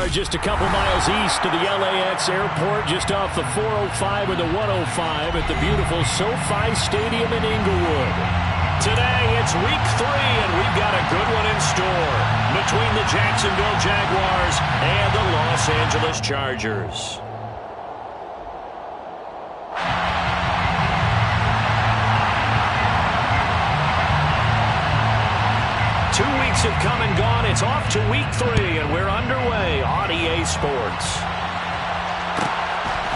are just a couple miles east of the LAX airport, just off the 405 and the 105 at the beautiful SoFi Stadium in Inglewood. Today, it's week 3, and we've got a good one in store between the Jacksonville Jaguars and the Los Angeles Chargers. Have come and gone. It's off to week 3, and we're underway on EA Sports.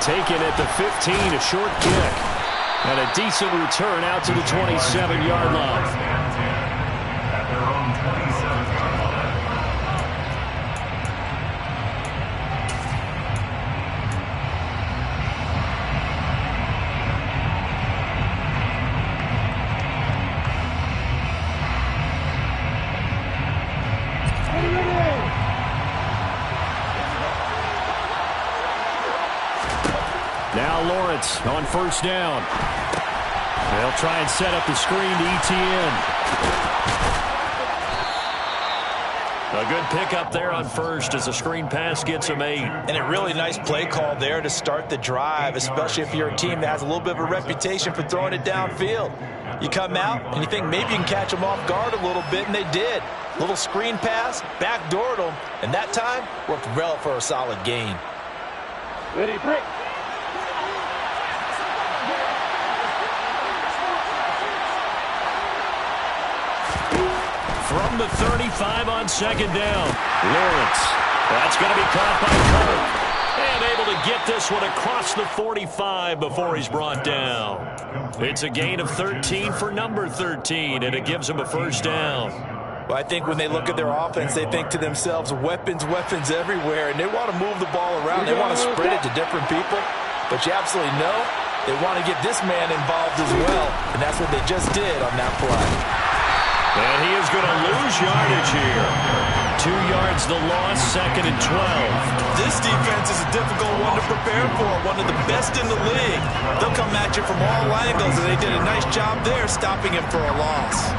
Taken at the 15, a short kick. And a decent return out to the 27-yard line. At their own 27-yard line. Now Lawrence on first down. They'll try and set up the screen to ETN. A good pickup there on first as the screen pass gets him 8. And a really nice play call there to start the drive, especially if you're a team that has a little bit of a reputation for throwing it downfield. You come out and you think maybe you can catch them off guard a little bit, and they did. Little screen pass, backdoored them, and that time worked well for a solid gain. Ready, break. From the 35 on second down. Lawrence. That's going to be caught by Kirk. And able to get this one across the 45 before he's brought down. It's a gain of 13 for number 13, and it gives him a first down. Well, I think when they look at their offense, they think to themselves, weapons everywhere, and they want to move the ball around. They want to spread it to different people. But you absolutely know they want to get this man involved as well, and that's what they just did on that play. And he is going to lose yardage here. 2 yards the loss, second and 12. This defense is a difficult one to prepare for, one of the best in the league. They'll come at you from all angles, and they did a nice job there stopping him for a loss.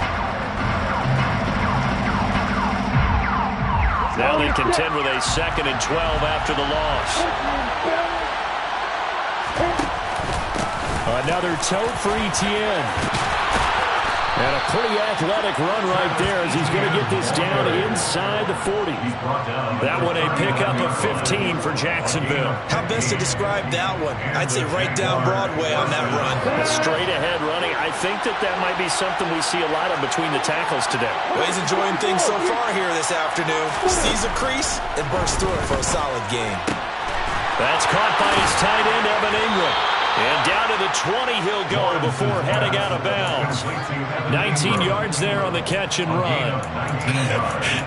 Now they contend with a second and 12 after the loss. Another tote for ETN. And a pretty athletic run right there as he's going to get this down inside the 40. That one a pickup of 15 for Jacksonville. How best to describe that one? I'd say right down Broadway on that run. Straight ahead running. I think that might be something we see a lot of between the tackles today. Well, he's enjoying things so far here this afternoon. Sees a crease and bursts through it for a solid game. That's caught by his tight end, Evan Ingram. And down to the 20 he'll go before heading out of bounds. 19 yards there on the catch and run.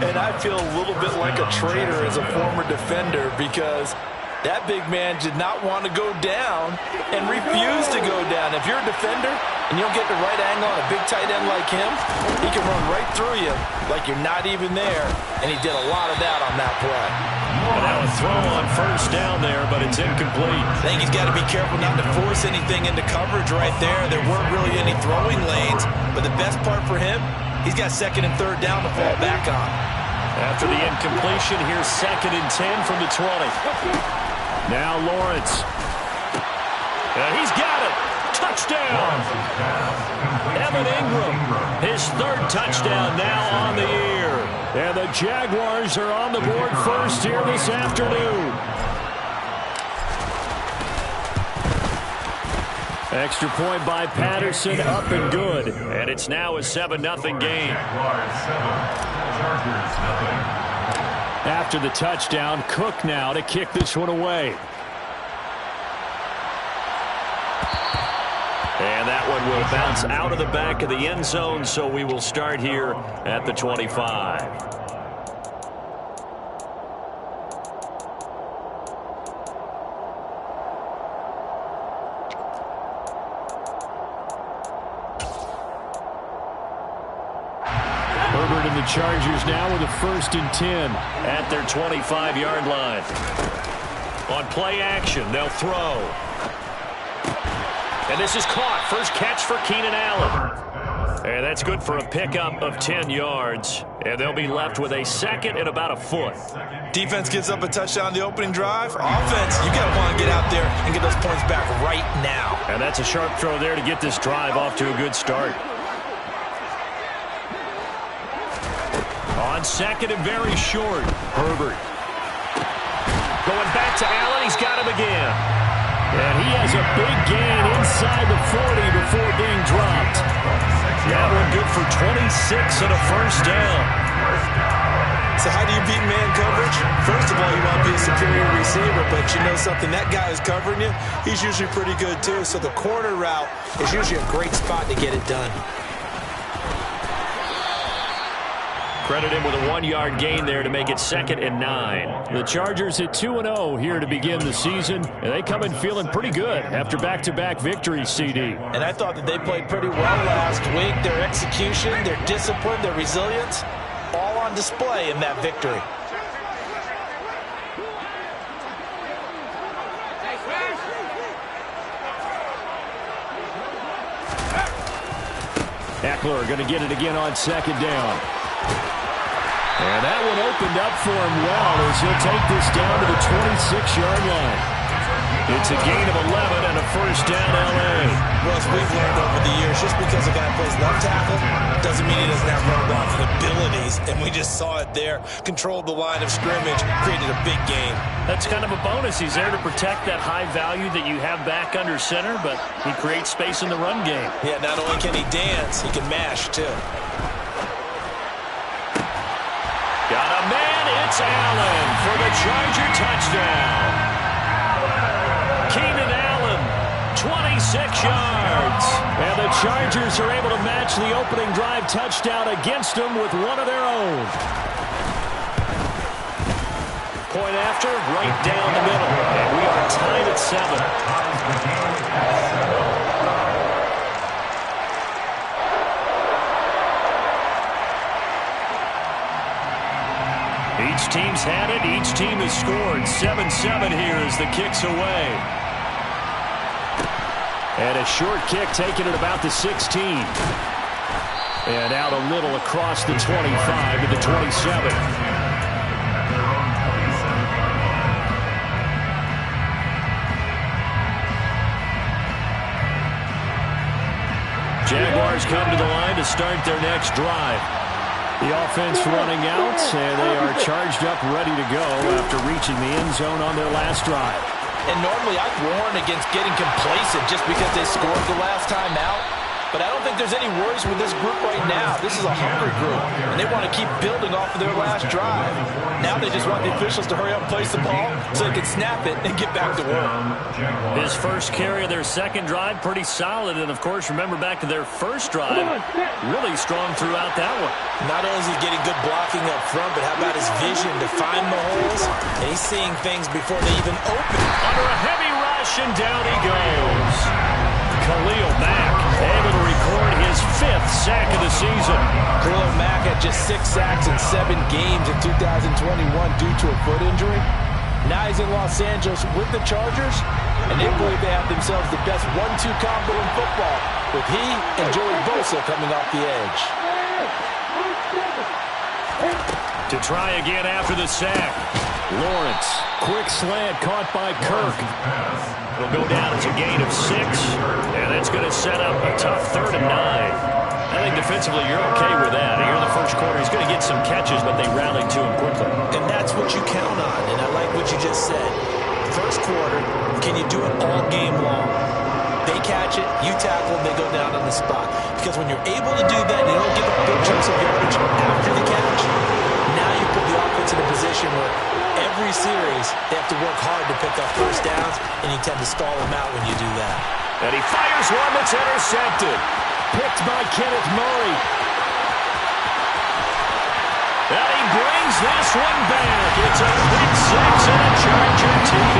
And I feel a little bit like a traitor as a former defender because that big man did not want to go down and refused to go down. If you're a defender and you don't get the right angle on a big tight end like him, he can run right through you like you're not even there. And he did a lot of that on that play. And now a throw on first down there, but it's incomplete. I think he's got to be careful not to force anything into coverage right there. There weren't really any throwing lanes, but the best part for him, he's got second and third down to fall back on. After the incompletion, here's second and 10 from the 20. Now Lawrence. And he's got it. Touchdown. Evan Ingram, his third touchdown now on the year. And the Jaguars are on the board first here this afternoon. Extra point by Patterson, up and good. And it's now a 7-0 game. After the touchdown, Cook now to kick this one away. And that one will bounce out of the back of the end zone, so we will start here at the 25. Herbert and the Chargers now with a 1st and 10 at their 25-yard line. On play action, they'll throw. And this is caught. First catch for Keenan Allen. And that's good for a pickup of 10 yards. And they'll be left with a second and about a foot. Defense gives up a touchdown on the opening drive. Offense, you got to want to get out there and get those points back right now. And that's a sharp throw there to get this drive off to a good start. On second and very short, Herbert. Going back to Allen, he's got him again. And he has a big gain inside the 40 before being dropped. That one good for 26 and a first down. So how do you beat man coverage? First of all, you want to be a superior receiver, but you know something, that guy who's covering you, he's usually pretty good too. So the corner route is usually a great spot to get it done. Credit him with a 1-yard gain there to make it second and 9. The Chargers at 2-0 here to begin the season, and they come in feeling pretty good after back-to-back victories, CD. And I thought that they played pretty well last week. Their execution, their discipline, their resilience, all on display in that victory. Eckler going to get it again on second down. And that one opened up for him well as he'll take this down to the 26-yard line. It's a gain of 11 and a first down, L.A. Russ, we've learned over the years, just because a guy plays left tackle doesn't mean he doesn't have run-blocking abilities, and we just saw it there. Controlled the line of scrimmage, created a big game. That's kind of a bonus. He's there to protect that high value that you have back under center, but he creates space in the run game. Yeah, not only can he dance, he can mash, too. Got a man, it's Allen for the Charger touchdown. Keenan Allen, 26 yards. And the Chargers are able to match the opening drive touchdown against them with one of their own. Point after, right down the middle. And we are tied at 7. Each team's had it. Each team has scored. 7-7 here as the kick's away. And a short kick taken at about the 16. And out a little across the 25 to the 27. Jaguars come to the line to start their next drive. The offense running out, and they are charged up, ready to go after reaching the end zone on their last drive. And normally I'd warn against getting complacent just because they scored the last time out. But I don't think there's any worries with this group right now. This is a hungry group, and they want to keep building off of their last drive. Now they just want the officials to hurry up and place the ball so they can snap it and get back to work. His first carry of their second drive, pretty solid. And, of course, remember back to their first drive, really strong throughout that one. Not only is he getting good blocking up front, but how about his vision to find the holes? And he's seeing things before they even open. Under a heavy rush, and down he goes. Khalil Mack able to record his 5th sack of the season. Khalil Mack had just 6 sacks in 7 games in 2021 due to a foot injury. Now he's in Los Angeles with the Chargers, and they believe they have themselves the best 1-2 combo in football, with he and Joey Bosa coming off the edge. To try again after the sack. Lawrence, quick slant caught by Kirk. It'll go down as a gain of 6, and that's going to set up a tough 3rd and 9. I think defensively you're okay with that. Here in the first quarter, he's going to get some catches, but they rallied to him quickly. And that's what you count on, and I like what you just said. First quarter, can you do it all game long? They catch it, you tackle, they go down on the spot. Because when you're able to do that, you don't give up big chunks of yardage after the catch. Now you put the offense in a position where every series they have to work hard to pick up first downs, and you tend to stall them out when you do that. And he fires one that's intercepted. Picked by Kenneth Murray. And he brings this one back. It's a pick 6 and a Charger TD.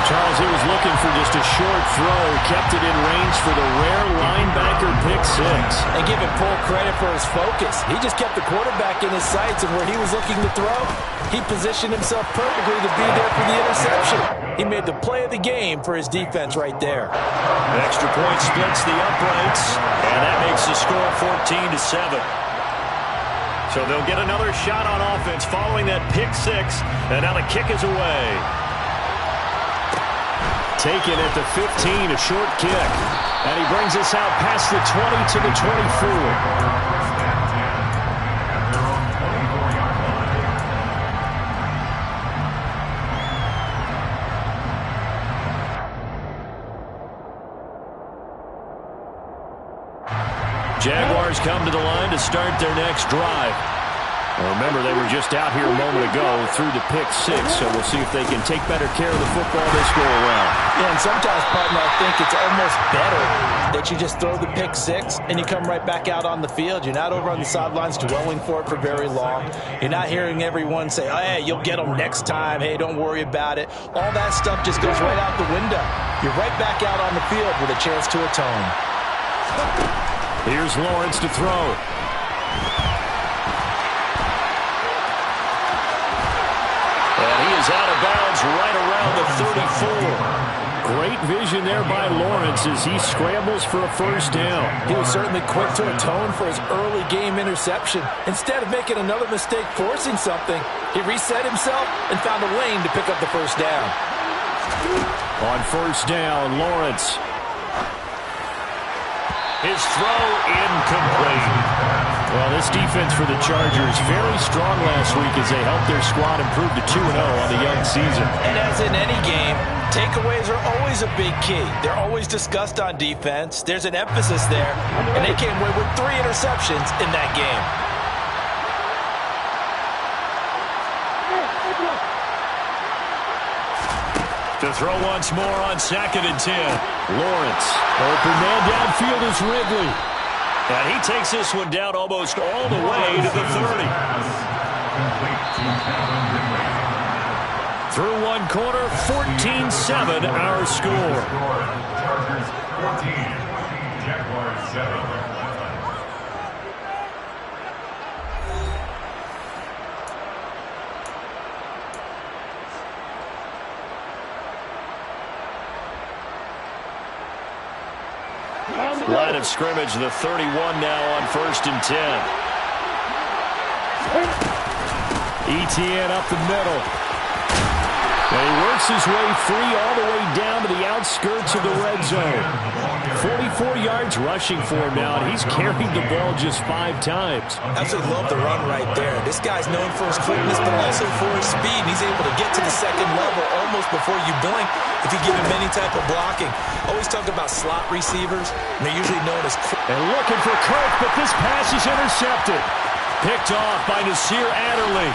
Charles, he was looking for just a short throw, kept it in range for the rare linebacker pick And give him full credit for his focus. He just kept the quarterback in his sights, and where he was looking to throw, he positioned himself perfectly to be there for the interception. He made the play of the game for his defense right there. Extra point splits the uprights, and that makes the score 14-7. So they'll get another shot on offense following that pick six, and now the kick is away. Taken at the 15, a short kick. And he brings us out past the 20 to the 24. Jaguars come to the line to start their next drive. Well, remember, they were just out here a moment ago through the pick six, so we'll see if they can take better care of the football this go-around. Yeah, and sometimes, partner, I think it's almost better that you just throw the pick six and you come right back out on the field. You're not over on the sidelines dwelling for it for very long. You're not hearing everyone say, oh, hey, you'll get them next time. Hey, don't worry about it. All that stuff just goes right out the window. You're right back out on the field with a chance to atone. Here's Lawrence to throw. And he is out of bounds right around the 34. Great vision there by Lawrence as he scrambles for a first down. He was certainly quick to atone for his early game interception. Instead of making another mistake forcing something, he reset himself and found a lane to pick up the first down. On first down, Lawrence. His throw incomplete. Well, this defense for the Chargers very strong last week as they helped their squad improve to 2-0 on the young season. And as in any game, takeaways are always a big key. They're always discussed on defense. There's an emphasis there, and they came away with 3 interceptions in that game. To throw once more on 2nd and 10. Lawrence. Open man downfield is Ridley. And he takes this one down almost all the way to the 30. Through one quarter, 14-7 our score. Chargers 14, Jaguars 7. Line of scrimmage, the 31 now on 1st and 10. Etienne up the middle. And he works his way free all the way down to the outskirts of the red zone. 44 yards rushing for him now, and he's carried the ball just 5 times. Absolutely love the run right there. This guy's known for his quickness, but also for his speed. And he's able to get to the second level almost before you blink if you give him any type of blocking. Always talk about slot receivers, and they're usually known as quick. And looking for Kirk, but this pass is intercepted. Picked off by Nasir Adderley.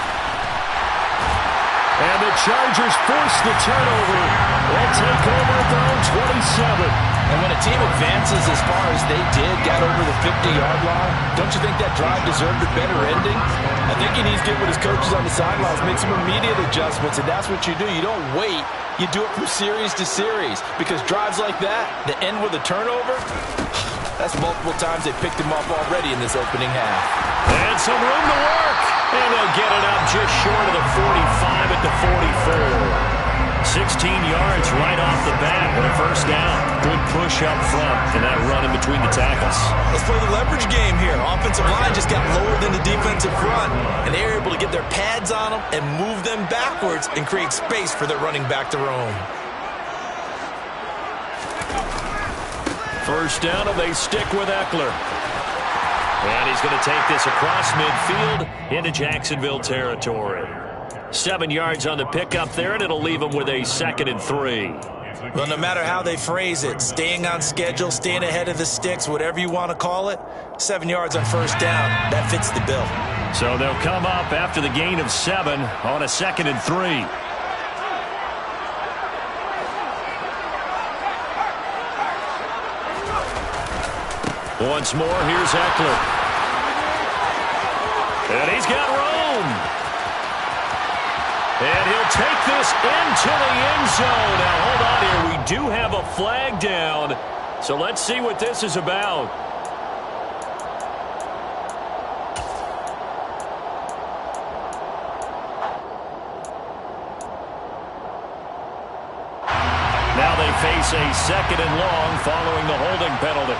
And the Chargers force the turnover. They'll take over at their own 27. And when a team advances as far as they did, got over the 50-yard line, don't you think that drive deserved a better ending? I think he needs to get with his coaches on the sidelines, make some immediate adjustments, and that's what you do. You don't wait. You do it from series to series, because drives like that end with a turnover, that's multiple times they picked him off already in this opening half. And some room to work. And they'll get it up just short of the 45 at the 44. 16 yards right off the bat with a first down. Good push up front and that run in between the tackles. Let's play the leverage game here. Offensive line just got lower than the defensive front, and they were able to get their pads on them and move them backwards and create space for their running back to roam. First down, and they stick with Eckler. And he's going to take this across midfield into Jacksonville territory. 7 yards on the pickup there, and it'll leave him with a 2nd and 3. Well, no matter how they phrase it, staying on schedule, staying ahead of the sticks, whatever you want to call it, 7 yards on first down, that fits the bill. So they'll come up after the gain of 7 on a 2nd and 3. Once more, here's Eckler. And he's got room. And he'll take this into the end zone. Now, hold on here. We do have a flag down. So let's see what this is about. face a 2nd and long following the holding penalty.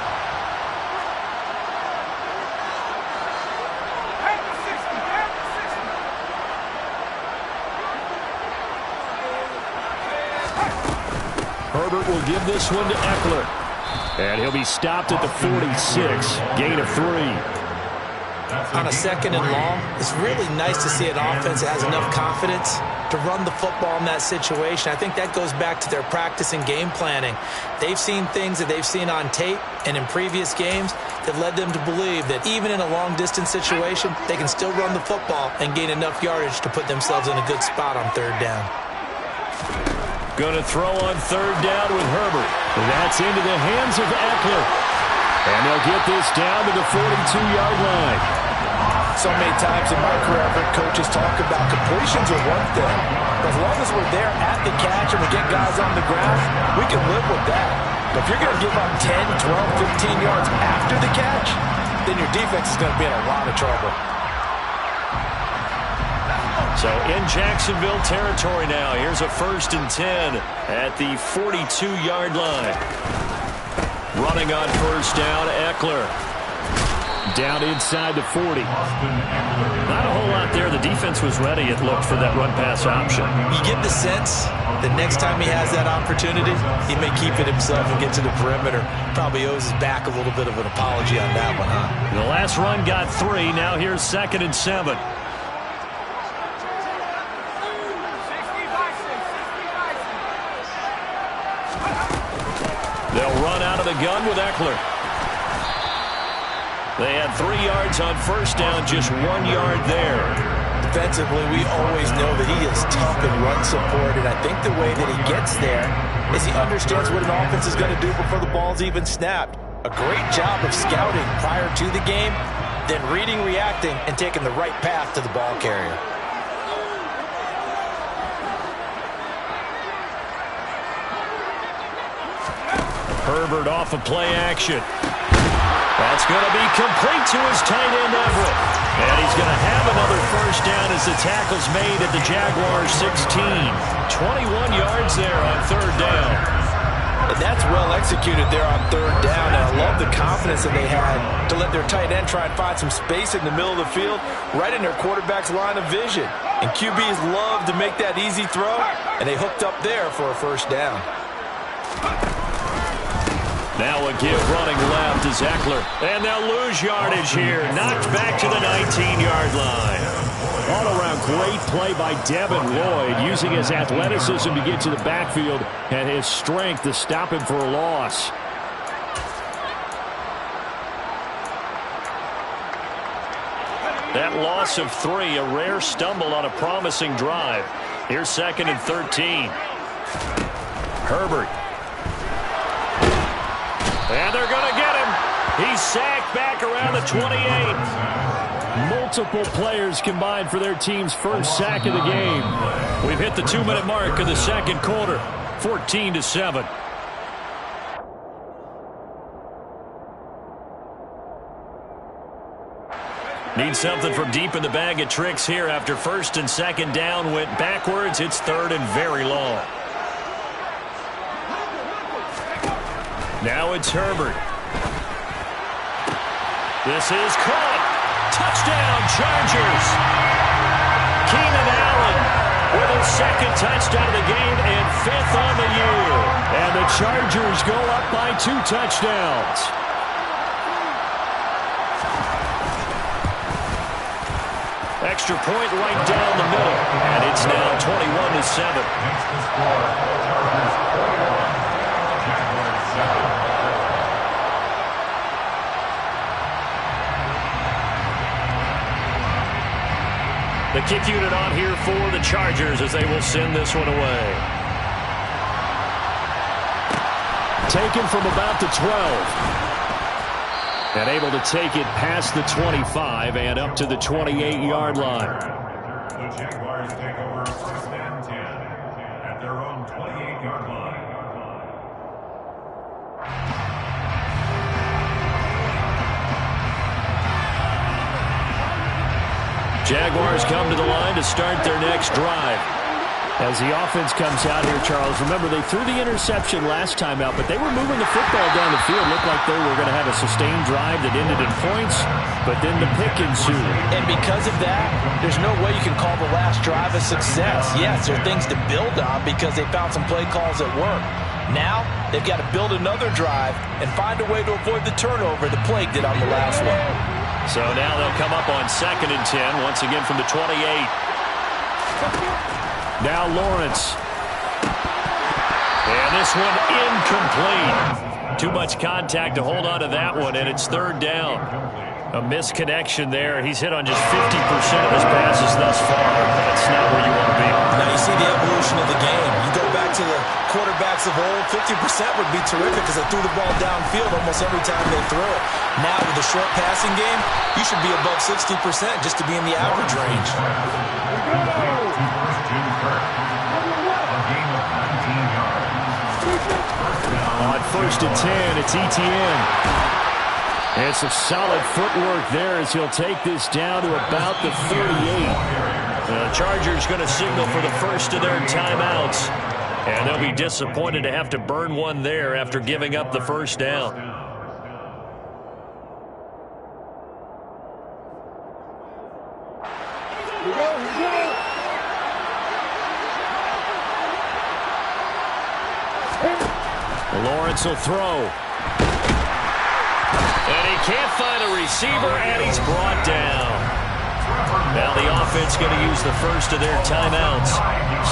Herbert will give this one to Eckler. And he'll be stopped at the 46. Gain of 3. On a 2nd and long, it's really nice to see an offense that has enough confidence to run the football in that situation. I think that goes back to their practice and game planning. They've seen things that they've seen on tape and in previous games that led them to believe that even in a long-distance situation, they can still run the football and gain enough yardage to put themselves in a good spot on 3rd down. Going to throw on 3rd down with Herbert. That's into the hands of Eckler. And they'll get this down to the 42-yard line. So many times in my career, I've heard coaches talk about completions are one thing. But as long as we're there at the catch and we get guys on the ground, we can live with that. But if you're going to give up 10, 12, 15 yards after the catch, then your defense is going to be in a lot of trouble. So in Jacksonville territory now. Here's a 1st and 10 at the 42-yard line. Running on 1st down, Eckler. Down inside the 40. Not a whole lot there. The defense was ready, it looked, for that run-pass option. You get the sense that next time he has that opportunity, he may keep it himself and get to the perimeter. Probably owes his back a little bit of an apology on that one, huh? The last run got 3. Now here's 2nd and 7. They'll run out of the gun with Eckler. They had 3 yards on 1st down, just 1 yard there. Defensively, we always know that he is tough in run support, and I think the way that he gets there is he understands what an offense is going to do before the ball's even snapped. A great job of scouting prior to the game, then reading, reacting, and taking the right path to the ball carrier. Herbert off of play action. That's going to be complete to his tight end, Everett. And he's going to have another 1st down as the tackle's made at the Jaguars' 16. 21 yards there on 3rd down. And that's well executed there on 3rd down. And I love the confidence that they had to let their tight end try and find some space in the middle of the field, right in their quarterback's line of vision. And QBs love to make that easy throw, and they hooked up there for a 1st down. Now a give running left is Eckler. And they'll lose yardage here. Knocked back to the 19-yard line. All-around great play by Devin Lloyd, using his athleticism to get to the backfield and his strength to stop him for a loss. That loss of 3, a rare stumble on a promising drive. Here's 2nd and 13. Herbert. And they're going to get him. He's sacked back around the 28. Multiple players combined for their team's 1st sack of the game. We've hit the 2-minute mark of the 2nd quarter. 14-7. Need something from deep in the bag of tricks here after 1st and 2nd down went backwards. It's 3rd and very long. Now it's Herbert. This is caught. Touchdown, Chargers. Keenan Allen with his 2nd touchdown of the game and 5th on the year. And the Chargers go up by 2 touchdowns. Extra point right down the middle. And it's now 21-7. The kick unit on here for the Chargers as they will send this one away. Taken from about the 12. And able to take it past the 25 and up to the 28-yard line. The Jaguars take over 1st and 10 at their own 28-yard line. Jaguars come to the line to start their next drive. As the offense comes out here, Charles, remember they threw the interception last time out, but they were moving the football down the field. Looked like they were going to have a sustained drive that ended in points, but then the pick ensued. And because of that, there's no way you can call the last drive a success. Yes, there are things to build on because they found some play calls that work. Now, they've got to build another drive and find a way to avoid the turnover the plague did on the last one. So now they'll come up on 2nd and 10, once again from the 28. Now Lawrence. And this one incomplete. Too much contact to hold on to that one, and it's 3rd down. A misconnection there. He's hit on just 50% of his passes thus far. That's not where you want to be. Now you see the evolution of the game. You go back to the quarterbacks of old, 50% would be terrific because they threw the ball downfield almost every time they threw it. Now with the short passing game, you should be above 60% just to be in the average range. On 1st and 10, it's Etienne. And some solid footwork there as he'll take this down to about the 38. The Chargers going to signal for the first of their timeouts. And they'll be disappointed to have to burn one there after giving up the first down. Lawrence will throw. And he can't find a receiver, and he's brought down. Now the offense going to use the first of their timeouts.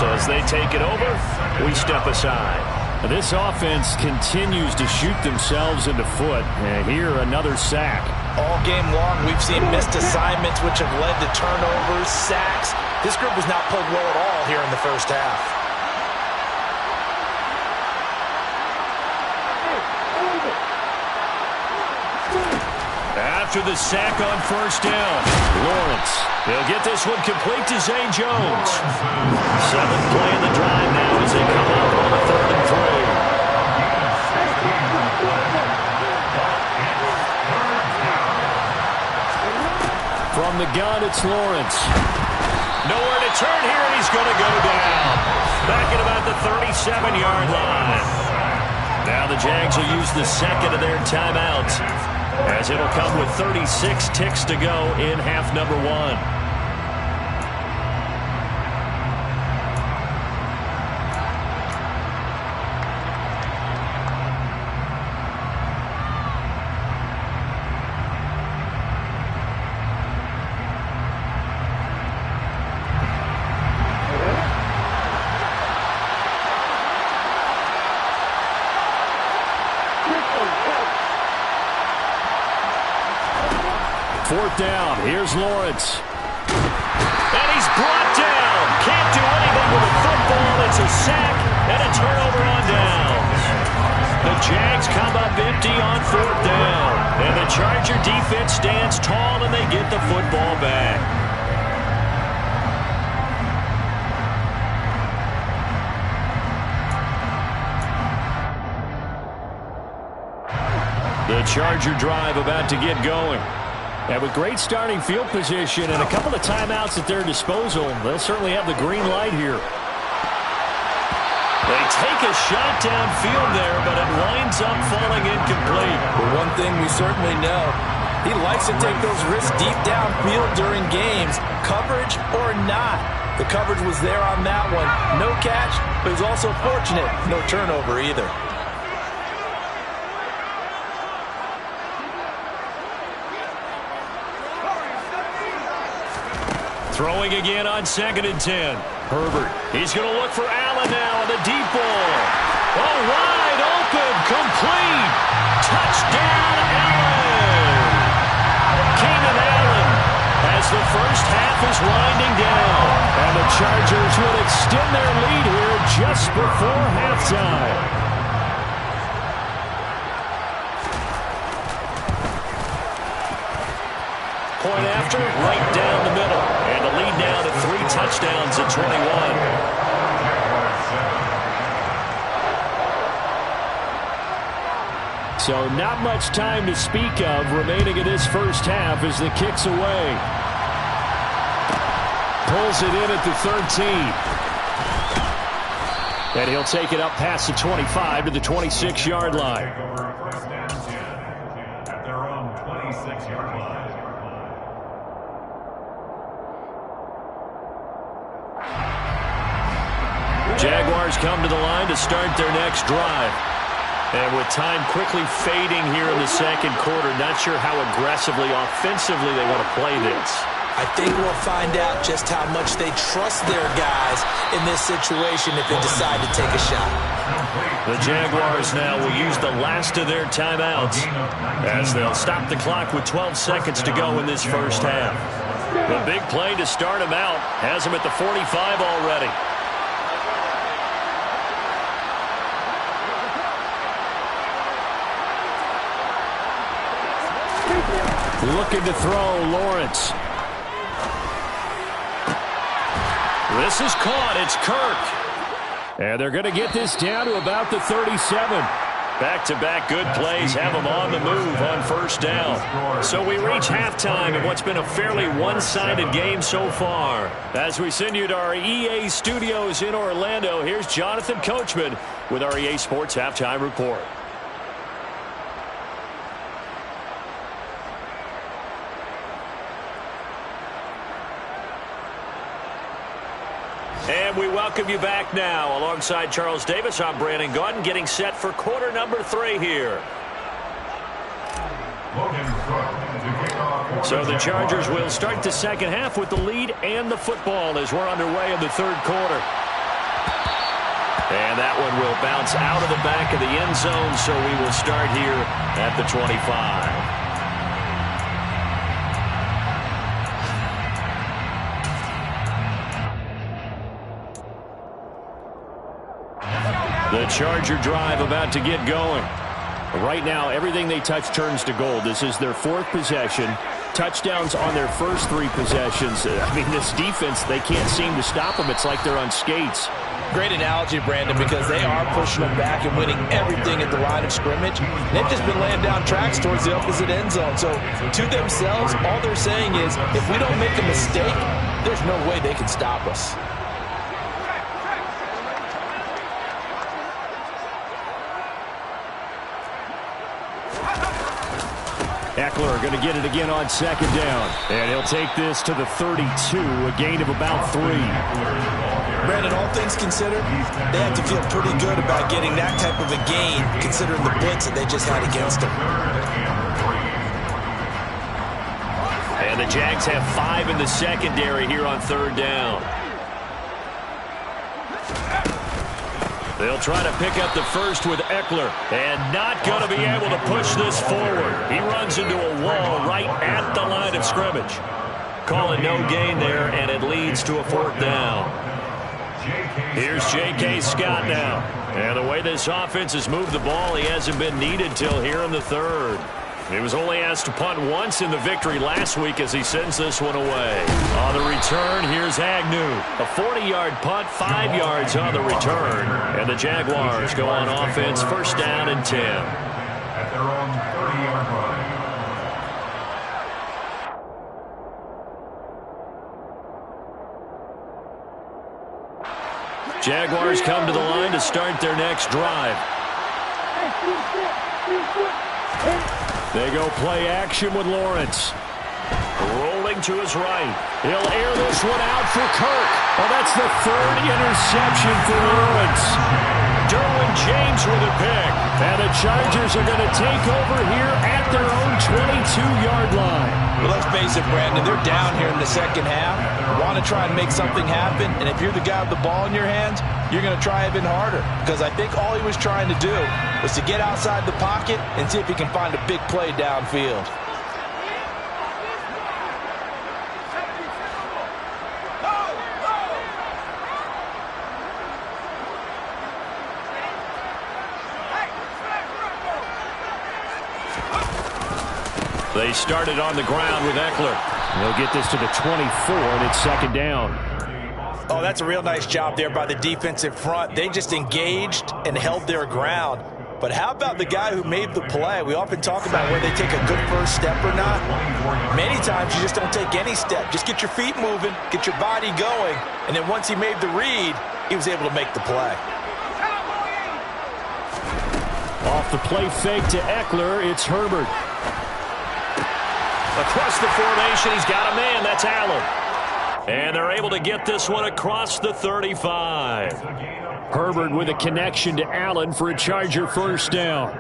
So as they take it over, we step aside. This offense continues to shoot themselves in the foot. And here, another sack. All game long, we've seen missed assignments, which have led to turnovers, sacks. This group has not played well at all here in the first half. After the sack on 1st down, Lawrence. He'll get this one complete to Zay Jones. 7th play in the drive now as they come up on the 3rd and 3. From the gun, it's Lawrence. Nowhere to turn here, and he's going to go down. Back at about the 37-yard line. Now the Jags will use the second of their timeouts, as it'll come with 36 ticks to go in half number 1. Fourth down. Here's Lawrence. And he's brought down. Can't do anything with the football. It's a sack and a turnover on downs. The Jags come up empty on 4th down. And the Charger defense stands tall and they get the football back. The Charger drive about to get going. And with great starting field position and a couple of timeouts at their disposal, they'll certainly have the green light here. They take a shot downfield there, but it winds up falling incomplete. But one thing we certainly know, he likes to take those risks deep downfield during games, coverage or not. The coverage was there on that one. No catch, but he's also fortunate. No turnover either. Throwing again on 2nd and 10. Herbert. He's going to look for Allen now on the deep ball. Oh, wide open, complete. Touchdown, Allen. Keenan Allen as the first half is winding down. And the Chargers will extend their lead here just before halftime. Point after, right down the middle. And the lead now to 3 touchdowns at 21. So not much time to speak of remaining in this first half as the kick's away. Pulls it in at the 13. And he'll take it up past the 25 to the 26-yard line. Over first and 10 at their own 26-yard line. Jaguars come to the line to start their next drive. And with time quickly fading here in the second quarter, not sure how aggressively, offensively they want to play this. I think we'll find out just how much they trust their guys in this situation if they decide to take a shot. The Jaguars now will use the last of their timeouts as they'll stop the clock with 12 seconds to go in this first half. The big play to start him out has him at the 45 already. Looking to throw, Lawrence. This is caught. It's Kirk. And they're going to get this down to about the 37. Back-to-back good plays have them on the move on first down. So we reach halftime in what's been a fairly one-sided game so far. As we send you to our EA studios in Orlando, here's Jonathan Coachman with our EA Sports Halftime Report. And we welcome you back now. Alongside Charles Davis, I'm Brandon Gaudin, getting set for quarter number 3 here. So the Chargers will start the second half with the lead and the football as we're underway in the third quarter. And that one will bounce out of the back of the end zone, so we will start here at the 25. The Charger drive about to get going. Right now, everything they touch turns to gold. This is their 4th possession. Touchdowns on their first 3 possessions. I mean, this defense, they can't seem to stop them. It's like they're on skates. Great analogy, Brandon, because they are pushing them back and winning everything at the line of scrimmage. They've just been laying down tracks towards the opposite end zone. So to themselves, all they're saying is, if we don't make a mistake, there's no way they can stop us. Eckler going to get it again on second down. And he'll take this to the 32, a gain of about 3. Brandon, all things considered, they have to feel pretty good about getting that type of a gain, considering the blitz that they just had against them. And the Jags have 5 in the secondary here on third down. They'll try to pick up the first with Eckler, and not going to be able to push this forward. He runs into a wall right at the line of scrimmage. Calling no gain there, and it leads to a 4th down. Here's J.K. Scott now. And the way this offense has moved the ball, he hasn't been needed till here in the 3rd. He was only asked to punt once in the victory last week as he sends this one away. On the return, here's Agnew. A 40-yard punt, 5 yards on the return. And the Jaguars go on offense, first down and 10. At their own 30-yard line. Jaguars come to the line to start their next drive. They go play action with Lawrence. Rolling to his right. He'll air this one out for Kirk. Oh, that's the 3rd interception for Lawrence. Derwin James with a pick. And the Chargers are going to take over here at their own 22-yard line. Well, let's face it, Brandon, they're down here in the second half. Want to try and make something happen, and if you're the guy with the ball in your hands, you're going to try even harder, because I think all he was trying to do was to get outside the pocket and see if he can find a big play downfield. They started on the ground with Eckler. They'll get this to the 24, and it's second down. Oh, that's a real nice job there by the defensive front. They just engaged and held their ground. But how about the guy who made the play? We often talk about whether they take a good first step or not. Many times you just don't take any step. Just get your feet moving, get your body going, and then once he made the read, he was able to make the play. Off the play fake to Eckler, it's Herbert. Across the formation, he's got a man. That's Allen. And they're able to get this one across the 35. Herbert with a connection to Allen for a Charger first down.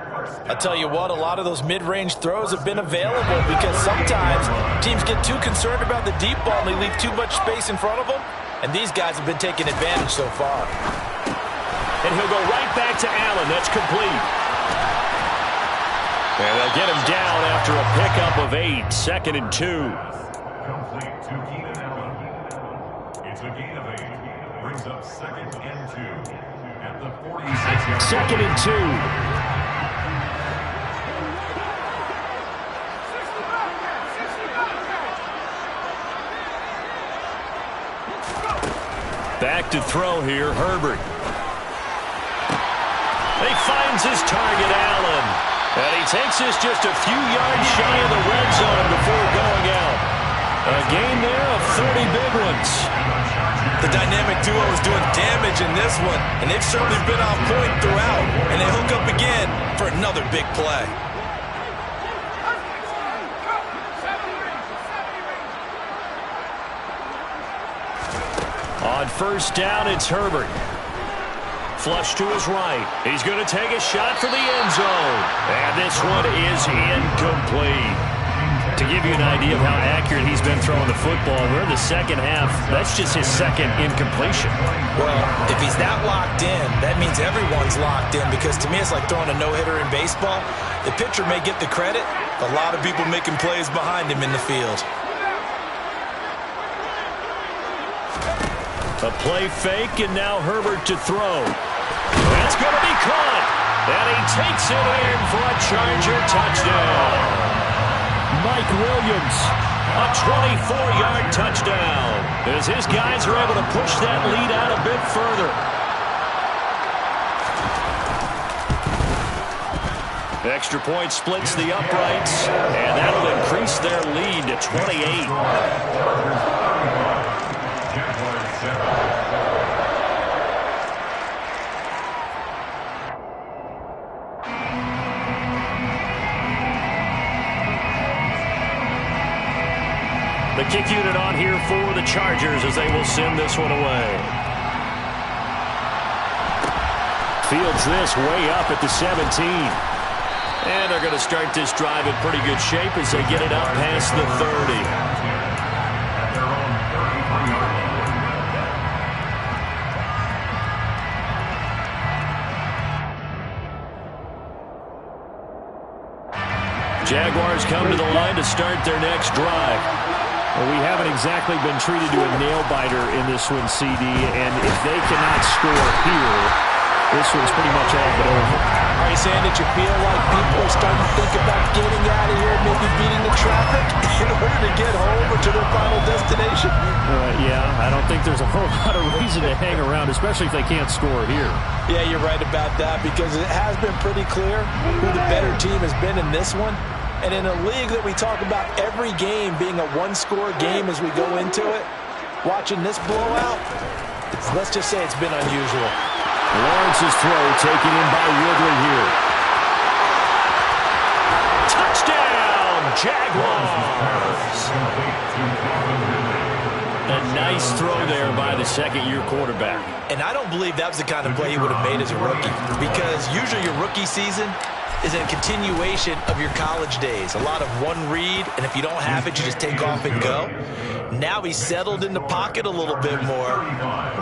I'll tell you what, a lot of those mid-range throws have been available because sometimes teams get too concerned about the deep ball and they leave too much space in front of them. And these guys have been taking advantage so far. And he'll go right back to Allen. That's complete. And they'll get him down after a pickup of 8. 2nd and 2. Complete to Keenan Allen. It's a gain of 8. Brings up 2nd and 2 at the 46-yard. 2nd and 2. Back to throw here, Herbert. He finds his target, Allen. And he takes this just a few yards shy of the red zone before going out. A gain there of 30 big ones. The dynamic duo is doing damage in this one, and they've certainly been on point throughout. And they hook up again for another big play. On first down, it's Herbert. Flush to his right. He's going to take a shot for the end zone. And this one is incomplete. To give you an idea of how accurate he's been throwing the football, we're in the second half. That's just his second incompletion. Well, if he's that locked in, that means everyone's locked in, because to me it's like throwing a no-hitter in baseball. The pitcher may get the credit, a lot of people making plays behind him in the field. A play fake, and now Herbert to throw. That's going to be caught. And he takes it in for a Charger touchdown. Mike Williams, a 24-yard touchdown, as his guys are able to push that lead out a bit further. Extra point splits the uprights, and that'll increase their lead to 28. The kick unit on here for the Chargers as they will send this one away. Fields this way up at the 17. And they're going to start this drive in pretty good shape as they get it up past the 30. Jaguars come to the line to start their next drive. Well, we haven't exactly been treated to a nail-biter in this one, CD, and if they cannot score here, this one's pretty much all but over. Are you saying that you feel like people are starting to think about getting out of here, maybe beating the traffic in order to get home or to their final destination? Yeah, I don't think there's a whole lot of reason to hang around, especially if they can't score here. Yeah, you're right about that, because it has been pretty clear who the better team has been in this one. And in a league that we talk about every game being a one-score game as we go into it, watching this blowout, let's just say it's been unusual. Lawrence's throw taken in by Ridley here. Touchdown, Jaguars! A nice throw there by the second-year quarterback. And I don't believe that was the kind of play he would have made as a rookie, because usually your rookie season is a continuation of your college days. A lot of one read, and if you don't have it, you just take off and go. Now he's settled in the pocket a little bit more,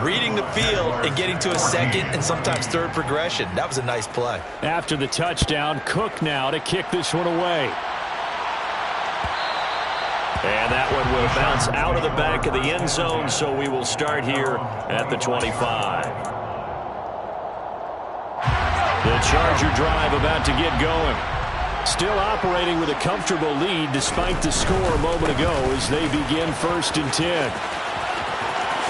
reading the field and getting to a second and sometimes third progression. That was a nice play. After the touchdown, Cook now to kick this one away. And that one will bounce out of the back of the end zone, so we will start here at the 25. The Charger drive about to get going. Still operating with a comfortable lead despite the score a moment ago as they begin 1st and 10.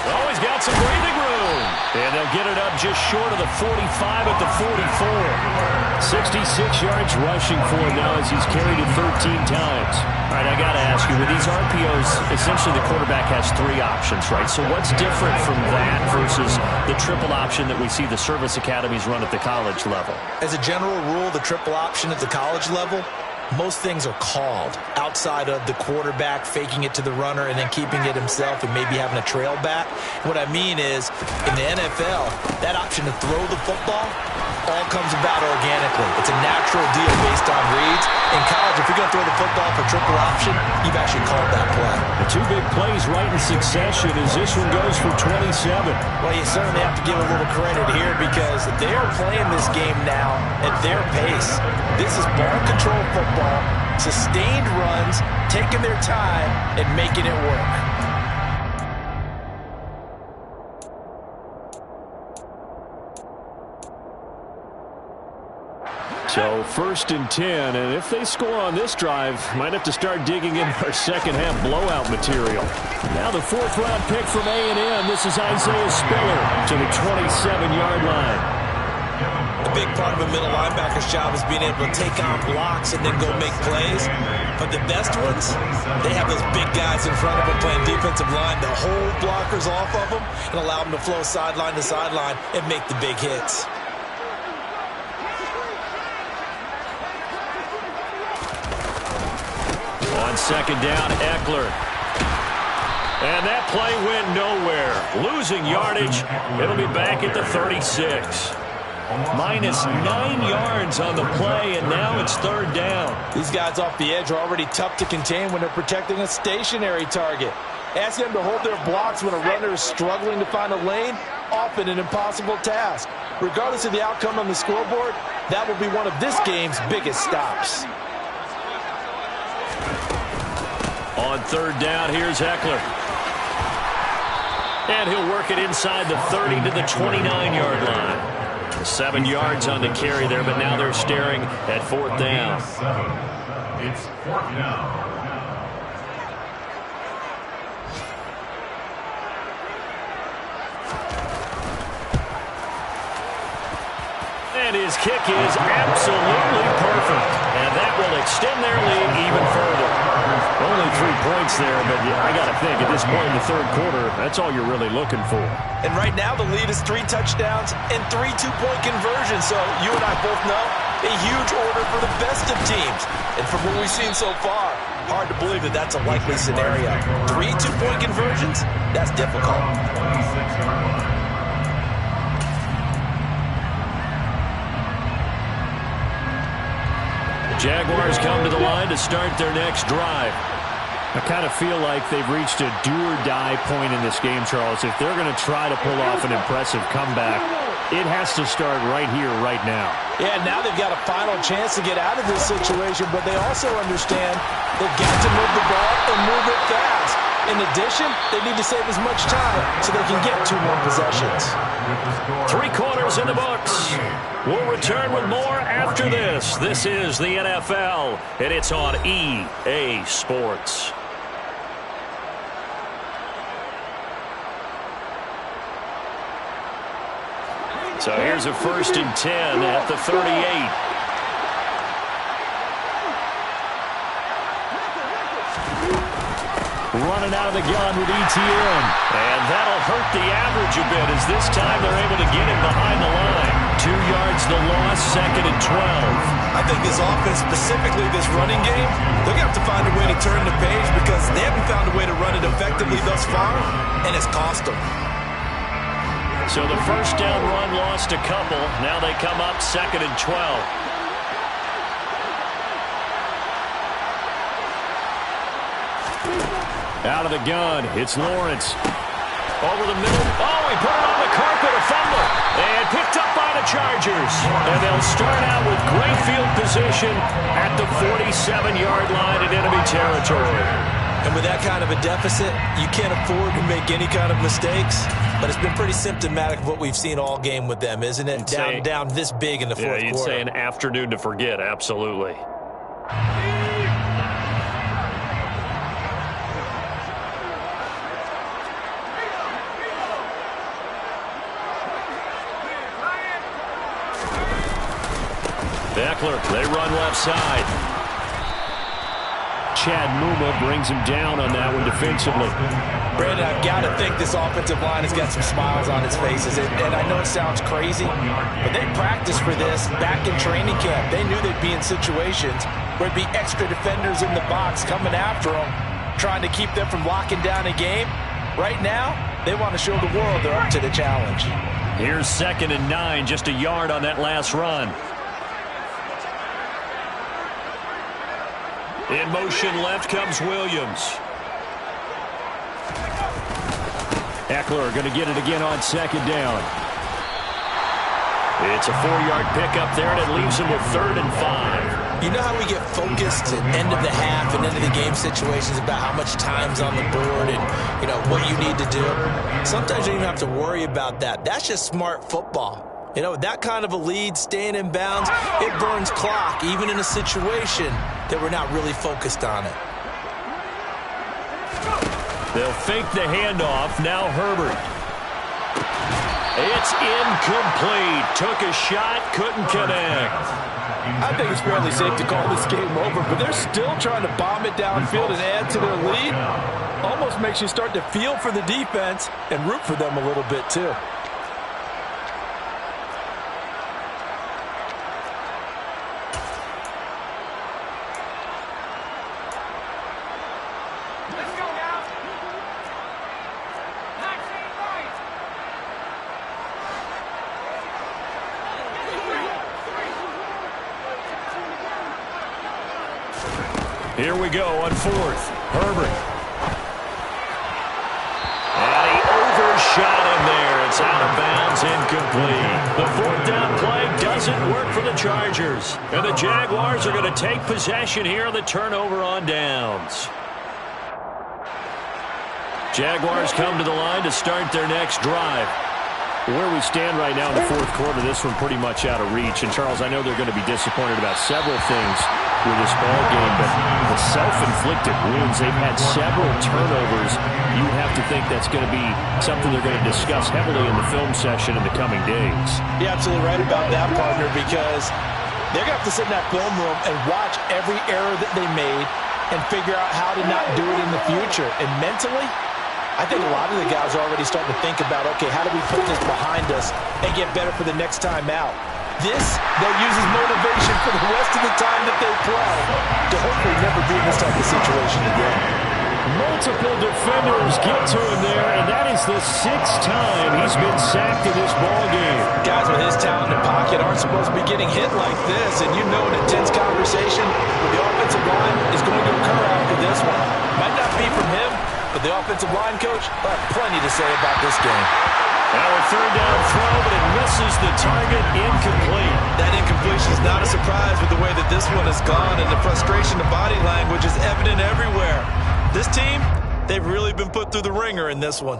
Oh, he's got some breathing room. And they'll get it up just short of the 45 at the 44. 66 yards rushing for him now as he's carried it 13 times. All right, I got to ask you, with these RPOs, essentially the quarterback has 3 options, right? So what's different from that versus the triple option that we see the service academies run at the college level? As a general rule, the triple option at the college level, most things are called outside of the quarterback faking it to the runner and then keeping it himself and maybe having a trail back. What I mean is, in the NFL, that option to throw the football all comes about organically. It's a natural deal based on reads. In college, if you're going to throw the football for triple option, you've actually called that play. The 2 big plays right in succession as this one goes for 27. Well, you certainly have to give a little credit here because they are playing this game now at their pace. This is ball control football, sustained runs, taking their time, and making it work. So 1st and 10, and if they score on this drive, might have to start digging in our second-half blowout material. Now the 4th-round pick from A&M. This is Isaiah Spiller to the 27-yard line. A big part of a middle linebacker's job is being able to take on blocks and then go make plays. But the best ones, they have those big guys in front of them playing defensive line to hold blockers off of them and allow them to flow sideline to sideline and make the big hits. On 2nd down, Eckler. And that play went nowhere. Losing yardage. It'll be back at the 36. Minus 9 yards on the play, and now it's 3rd down. These guys off the edge are already tough to contain when they're protecting a stationary target. Ask them to hold their blocks when a runner is struggling to find a lane, often an impossible task. Regardless of the outcome on the scoreboard, that will be one of this game's biggest stops. On 3rd down, here's Eckler. And he'll work it inside the 30 to the 29-yard line. 7 yards on the carry there, but now they're staring at 4th down. It's 4th down. And his kick is absolutely perfect. And that will extend their lead even further. Only 3 points there, but I got to think at this point in the 3rd quarter, that's all you're really looking for. And right now the lead is 3 touchdowns and 3 two-point conversions. So you and I both know a huge order for the best of teams. And from what we've seen so far, hard to believe that that's a likely scenario. 3 two-point conversions? That's difficult. Jaguars come to the line to start their next drive. I kind of feel like they've reached a do-or-die point in this game, Charles. If they're going to try to pull off an impressive comeback, it has to start right here, right now. Yeah, now they've got a final chance to get out of this situation, but they also understand they've got to move the ball and move it fast. In addition, they need to save as much time so they can get 2 more possessions. 3 quarters in the books. We'll return with more after this. This is the NFL, and it's on EA Sports. So here's a 1st and 10 at the 38. Running out of the gun with ETN. And that'll hurt the average a bit as this time they're able to get him behind the line. 2 yards the loss, 2nd and 12. I think this offense, specifically this running game, they're going to have to find a way to turn the page because they haven't found a way to run it effectively thus far, and it's cost them. So the 1st down run lost a couple. Now they come up 2nd and 12. Out of the gun, it's Lawrence. Over the middle. Oh, he put it on the carpet, a fumble. And picked up by the Chargers. And they'll start out with great field position at the 47-yard line in enemy territory. And with that kind of a deficit, you can't afford to make any kind of mistakes. But it's been pretty symptomatic of what we've seen all game with them, isn't it? Down this big in the fourth quarter. Yeah, you'd say an afternoon to forget, absolutely. Eckler. They run left side. Chad Muma brings him down on that one defensively. Brandon, I've got to think this offensive line has got some smiles on its faces. And I know it sounds crazy, but they practiced for this back in training camp. They knew they'd be in situations where there'd be extra defenders in the box coming after them, trying to keep them from locking down a game. Right now, they want to show the world they're up to the challenge. Here's 2nd and 9, just a yard on that last run. In motion left comes Williams. Eckler going to get it again on 2nd down. It's a 4-yard pickup there, and it leaves him with 3rd and 5. You know how we get focused at end of the half and end of the game situations about how much time's on the board and, you know, what you need to do? Sometimes you don't even have to worry about that. That's just smart football. You know, with that kind of a lead, staying in bounds, it burns clock, even in a situation that we're not really focused on it. They'll fake the handoff. Now Herbert. It's incomplete. Took a shot, couldn't connect. I think it's fairly safe to call this game over, but they're still trying to bomb it downfield and add to their lead. Almost makes you start to feel for the defense and root for them a little bit, too. Here we go on 4th. Herbert. And he overshot him there. It's out of bounds, incomplete. The 4th down play doesn't work for the Chargers. And the Jaguars are going to take possession here on the turnover on downs. Jaguars come to the line to start their next drive. Where we stand right now in the 4th quarter, this one pretty much out of reach. And, Charles, I know they're going to be disappointed about several things with this ball game, but the self-inflicted wounds, they've had several turnovers. You have to think that's going to be something they're going to discuss heavily in the film session in the coming days. You're absolutely right about that, partner, because they're going to have to sit in that film room and watch every error that they made and figure out how to not do it in the future. And mentally, I think a lot of the guys are already starting to think about, okay, how do we put this behind us and get better for the next time out? This, they'll use as motivation for the rest of the time that they play to hopefully never be in this type of situation again. Multiple defenders get to him there, and that is the 6th time he's been sacked in this ballgame. Guys with his talent in pocket aren't supposed to be getting hit like this, and you know an intense conversation with the offensive line is going to occur after this one. Might not be from him, but the offensive line coach will have plenty to say about this game. Now a 3rd down throw, but it misses the target, incomplete. That incompletion is not a surprise with the way that this one has gone, and the frustration of body language is evident everywhere. This team, they've really been put through the ringer in this one.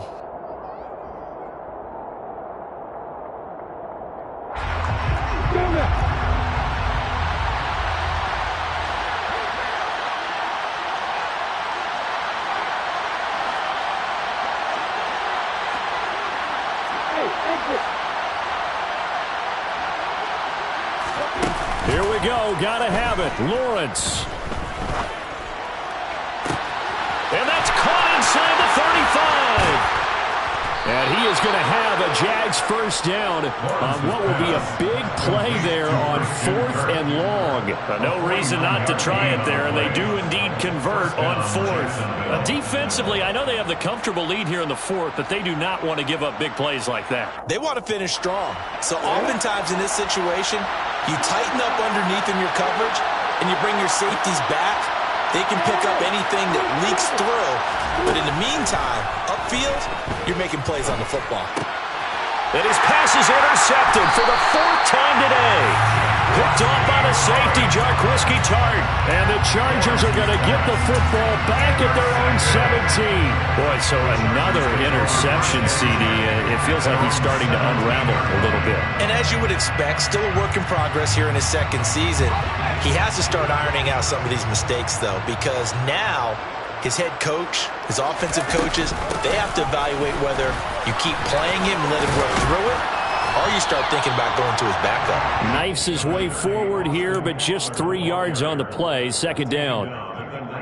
Here we go. Gotta have it. Lawrence. And that's caught inside the 35. And he is going to have a Jags first down on what will be a big play there on 4th and long. No reason not to try it there, and they do indeed convert on 4th. Defensively, I know they have the comfortable lead here in the 4th, but they do not want to give up big plays like that. They want to finish strong. So oftentimes in this situation, you tighten up underneath in your coverage, and you bring your safeties back. They can pick up anything that leaks through. But in the meantime, upfield, you're making plays on the football. And his pass is intercepted for the 4th time today. Picked off by the safety, Jarquiski Tart. And the Chargers are going to get the football back at their own 17. Boy, so another interception, CD. It feels like he's starting to unravel a little bit. And as you would expect, still a work in progress here in his 2nd season. He has to start ironing out some of these mistakes, though, because now his head coach, his offensive coaches, they have to evaluate whether you keep playing him and let him work through it, or you start thinking about going to his backup. Knifes his way forward here, but just 3 yards on the play. Second down.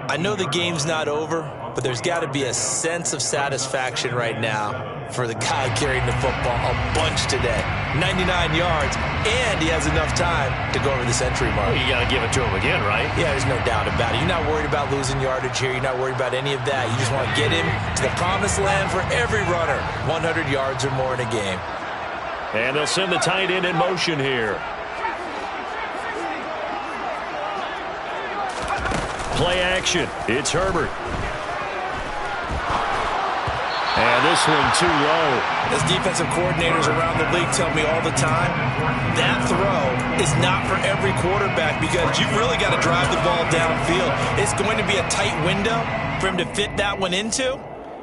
I know the game's not over, but there's got to be a sense of satisfaction right now for the guy carrying the football a bunch today. 99 yards, and he has enough time to go over the century mark. Well, you got to give it to him again, right? Yeah, there's no doubt about it. You're not worried about losing yardage here. You're not worried about any of that. You just want to get him to the promised land for every runner. 100 yards or more in a game. And they'll send the tight end in motion here. Play action. It's Herbert. And this one too low. As defensive coordinators around the league tell me all the time, that throw is not for every quarterback because you've really got to drive the ball downfield. It's going to be a tight window for him to fit that one into.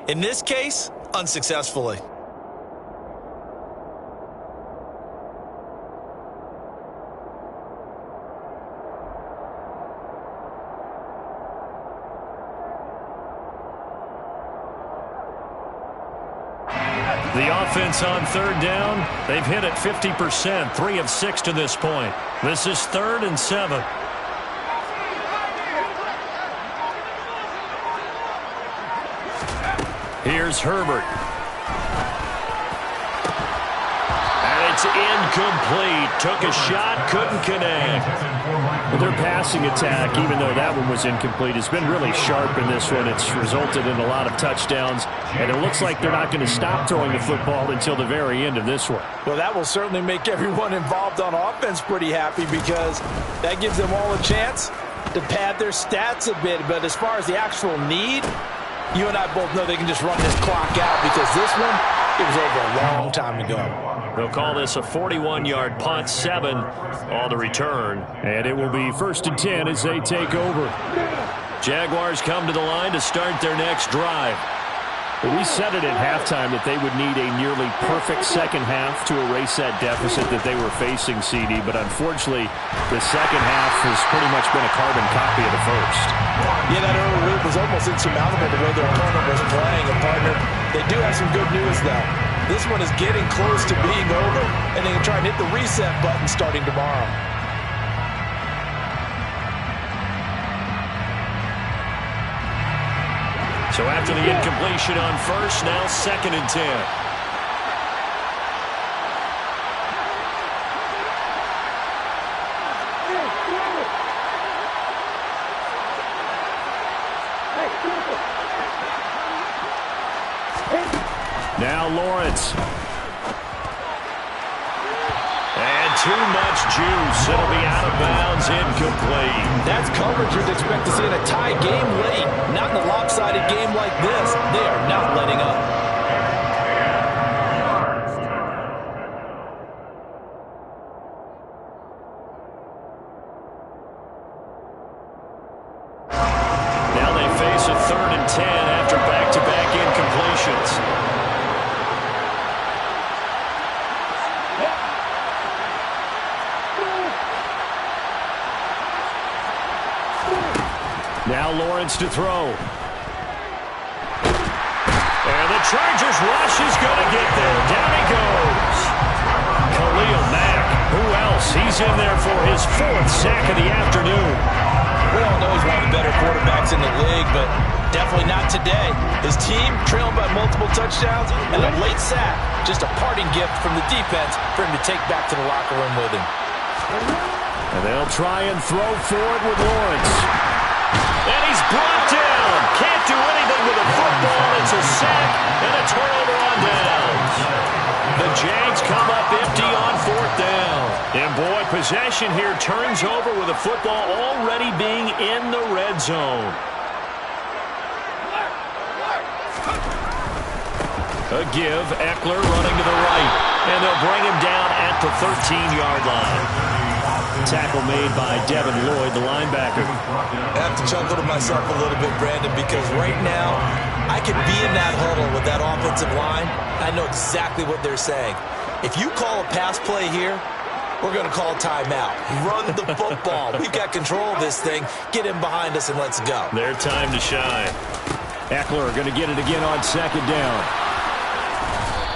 In this case, unsuccessfully. The offense on third down, they've hit it 50%, 3 of 6 to this point. This is 3rd and 7. Here's Herbert. And it's incomplete. Took a shot, couldn't connect. Their passing attack, even though that one was incomplete, has been really sharp in this one. It's resulted in a lot of touchdowns, and it looks like they're not going to stop throwing the football until the very end of this one. Well, that will certainly make everyone involved on offense pretty happy because that gives them all a chance to pad their stats a bit. But as far as the actual need, you and I both know they can just run this clock out because this one, it was over a long time ago. They'll call this a 41-yard punt, 7 on the return. And it will be 1st and 10 as they take over. Jaguars come to the line to start their next drive. We said it at halftime that they would need a nearly perfect second half to erase that deficit that they were facing, CD. But unfortunately, the second half has pretty much been a carbon copy of the first. Yeah, that early lead was almost insurmountable the way their opponent was playing. And partner, they do have some good news, though. This one is getting close to being over, and they can try and hit the reset button starting tomorrow. So after the incompletion on first, now 2nd and 10. Now Lawrence. And too much juice. It'll be out of bounds, incomplete. That's coverage you'd expect to see in a tie game late. Not in a lopsided game like this. They are not letting up. Now they face a 3rd and 10 after back-to-back incompletions. Now Lawrence to throw. And the Chargers rush is going to get there. Down he goes. Khalil Mack. Who else? He's in there for his 4th sack of the afternoon. We all know he's one of the better quarterbacks in the league, but definitely not today. His team trailed by multiple touchdowns, and a late sack, just a parting gift from the defense for him to take back to the locker room with him. And they'll try and throw forward with Lawrence. And he's brought down. Can't do anything with a football. It's a sack and a turnover on downs. The Jags come up empty on 4th down. And boy, possession here turns over with the football already being in the red zone. A give, Eckler running to the right. And they'll bring him down at the 13-yard line. Tackle made by Devin Lloyd, the linebacker. I have to chuckle to myself a little bit, Brandon, because right now I could be in that huddle with that offensive line. I know exactly what they're saying. If you call a pass play here, we're going to call timeout. Run the football. We've got control of this thing. Get him behind us and let's go. Their time to shine. Eckler going to get it again on 2nd down.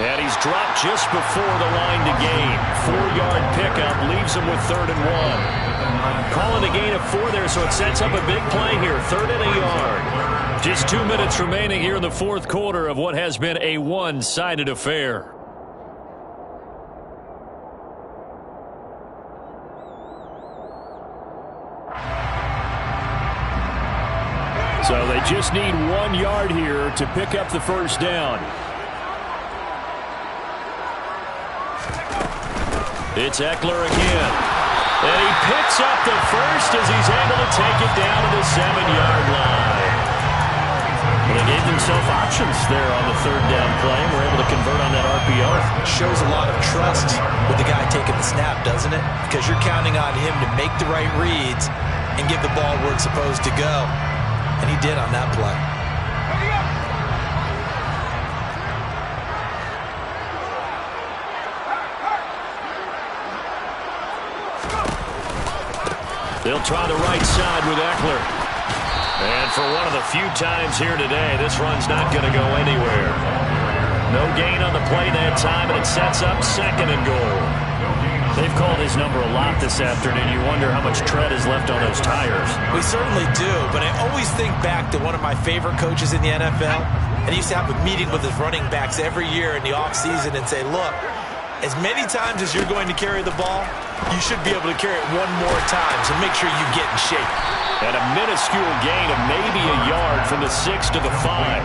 And he's dropped just before the line to gain. 4-yard pickup leaves him with 3rd and 1. Calling a gain of 4 there, so it sets up a big play here. 3rd and a yard. Just 2 minutes remaining here in the 4th quarter of what has been a one-sided affair. So they just need 1 yard here to pick up the first down. It's Eckler again. And he picks up the first as he's able to take it down to the 7-yard line. Well, they gave themselves options there on the 3rd down play and were able to convert on that RPO. Shows a lot of trust with the guy taking the snap, doesn't it? Because you're counting on him to make the right reads and give the ball where it's supposed to go. And he did on that play. They'll try the right side with Eckler. And for one of the few times here today, this run's not going to go anywhere. No gain on the play that time, and it sets up 2nd and goal. They've called his number a lot this afternoon. You wonder how much tread is left on those tires. We certainly do, but I always think back to one of my favorite coaches in the NFL. And he used to have a meeting with his running backs every year in the offseason and say, look, as many times as you're going to carry the ball, you should be able to carry it 1 more time, so make sure you get in shape. And a minuscule gain of maybe a yard from the 6 to the 5.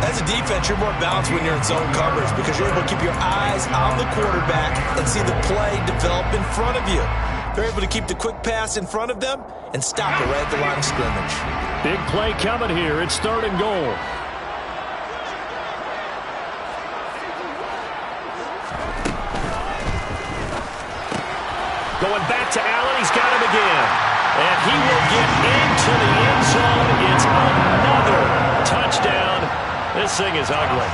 As a defense, you're more balanced when you're in zone coverage because you're able to keep your eyes on the quarterback and see the play develop in front of you. They're able to keep the quick pass in front of them and stop it right at the line of scrimmage. Big play coming here. It's 3rd and goal. Going back to Allen. He's got him again. And he will get into the end zone. It's another touchdown. This thing is ugly.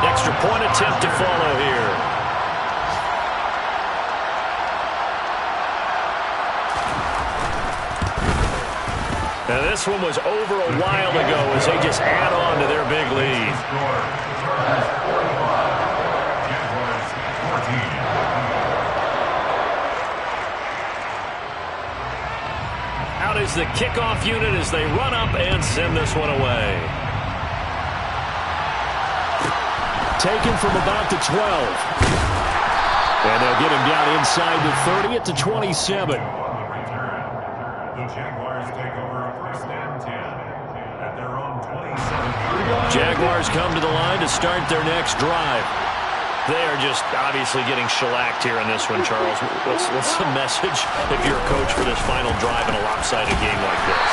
Extra point attempt to follow here. Now this one was over a while ago as they just add on to their big lead. Out is the kickoff unit as they run up and send this one away. Taken from about the 12. And they'll get him down inside the 30 at the 27. The Jaguars take over 1st and 10 at their own 27. Jaguars come to the line to start their next drive. They are just obviously getting shellacked here in this one, Charles. What's the message if you're a coach for this final drive in a lopsided game like this?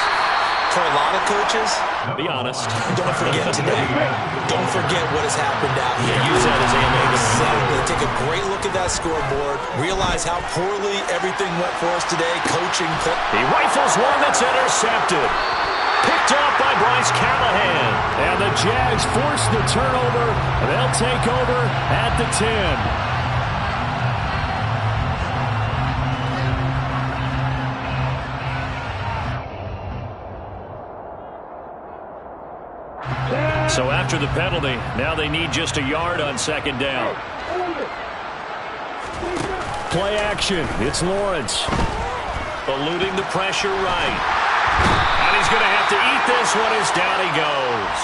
For a lot of coaches, Be honest. don't forget today. Don't forget what has happened out here. Use that as ammunition. Exactly. Take a great look at that scoreboard. Realize how poorly everything went for us today. Coaching. He rifles one that's intercepted. Picked off by Bryce Callahan. And the Jags force the turnover. They'll take over at the 10. So after the penalty, now they need just a yard on 2nd down. Play action. It's Lawrence. Eluding the pressure right. And he's going to have to eat this one as down he goes.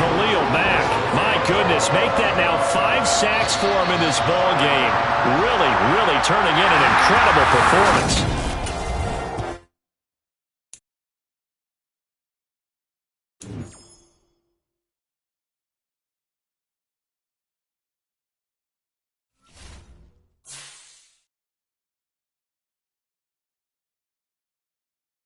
Khalil Mack. My goodness, make that now 5 sacks for him in this ball game. Really, really turning in an incredible performance.